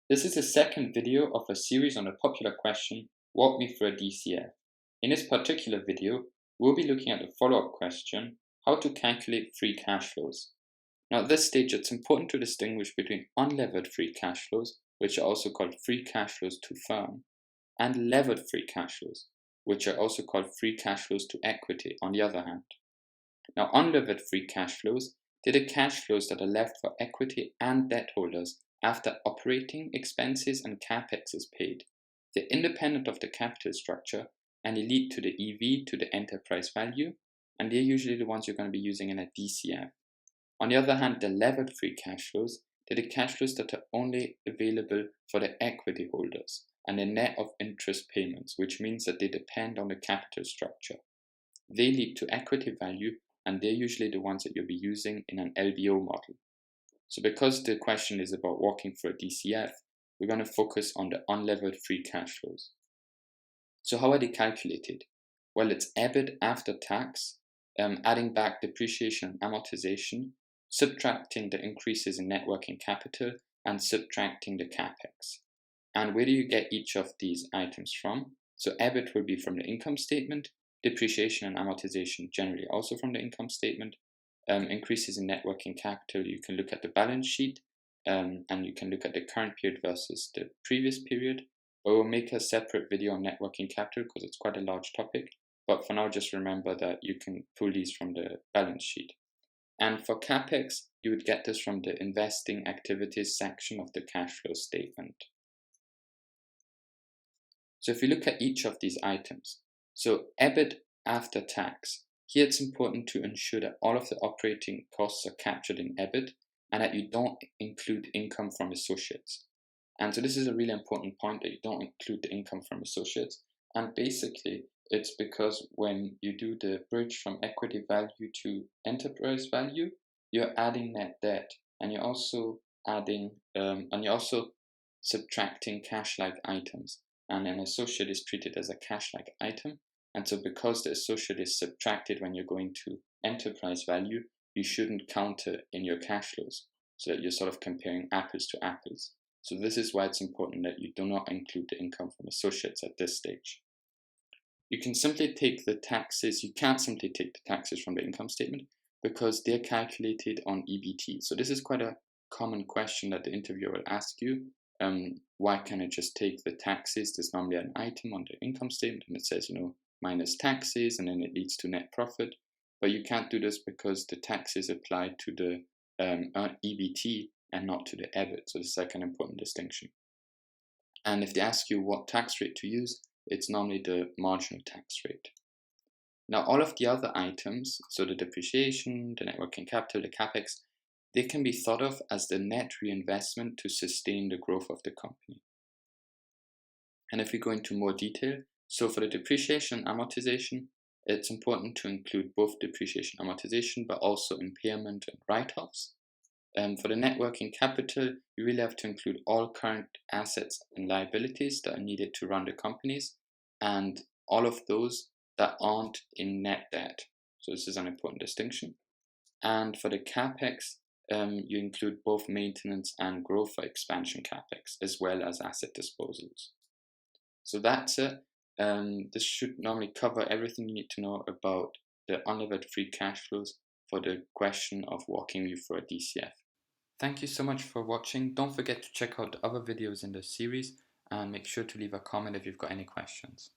This is the second video of a series on a popular question, walk me through a DCF. In this particular video, we'll be looking at the follow-up question, how to calculate free cash flows. Now at this stage, it's important to distinguish between unlevered free cash flows, which are also called free cash flows to firm, and levered free cash flows, which are also called free cash flows to equity on the other hand. Now unlevered free cash flows, they're the cash flows that are left for equity and debt holders after operating expenses and capex is paid. They're independent of the capital structure and they lead to the EV, to the enterprise value, and they're usually the ones you're going to be using in a DCF. On the other hand, the levered free cash flows, they're the cash flows that are only available for the equity holders and the net of interest payments, which means that they depend on the capital structure. They lead to equity value and they're usually the ones that you'll be using in an LBO model. So because the question is about walking through a DCF, we're going to focus on the unlevered free cash flows. So how are they calculated? Well, it's EBIT after tax, adding back depreciation and amortization, subtracting the increases in net working capital, and subtracting the capex. And where do you get each of these items from? So EBIT will be from the income statement, depreciation and amortization generally also from the income statement. Increases in net working capital, you can look at the balance sheet and you can look at the current period versus the previous period. But we'll make a separate video on net working capital because it's quite a large topic. But for now, just remember that you can pull these from the balance sheet. And for capex, you would get this from the investing activities section of the cash flow statement. So if you look at each of these items, so EBIT after tax, here it's important to ensure that all of the operating costs are captured in EBIT and that you don't include income from associates. And so this is a really important point, that you don't include the income from associates. And basically, it's because when you do the bridge from equity value to enterprise value, you're adding net debt and you're also adding, and you're also subtracting cash-like items. And an associate is treated as a cash-like item. And so because the associate is subtracted when you're going to enterprise value, you shouldn't count it in your cash flows so that you're sort of comparing apples to apples. So this is why it's important that you do not include the income from associates at this stage. You can simply take the taxes, you can't simply take the taxes from the income statement because they're calculated on EBT. So this is quite a common question that the interviewer will ask you. Why can't I just take the taxes? There's normally an item on the income statement and it says, minus taxes, and then it leads to net profit. But you can't do this because the taxes apply to the EBT and not to the EBIT. So this is like an important distinction. And if they ask you what tax rate to use, it's normally the marginal tax rate. Now all of the other items, so the depreciation, the net working capital, the capex, they can be thought of as the net reinvestment to sustain the growth of the company. And if we go into more detail, so for the depreciation and amortization, it's important to include both depreciation and amortization, but also impairment and write-offs. For the net working capital, you really have to include all current assets and liabilities that are needed to run the companies, and all of those that aren't in net debt. So this is an important distinction. And for the capex, you include both maintenance and growth for expansion capex, as well as asset disposals. So that's it. This should normally cover everything you need to know about the unlevered free cash flows for the question of walking you through a DCF. Thank you so much for watching. Don't forget to check out the other videos in the series and make sure to leave a comment if you've got any questions.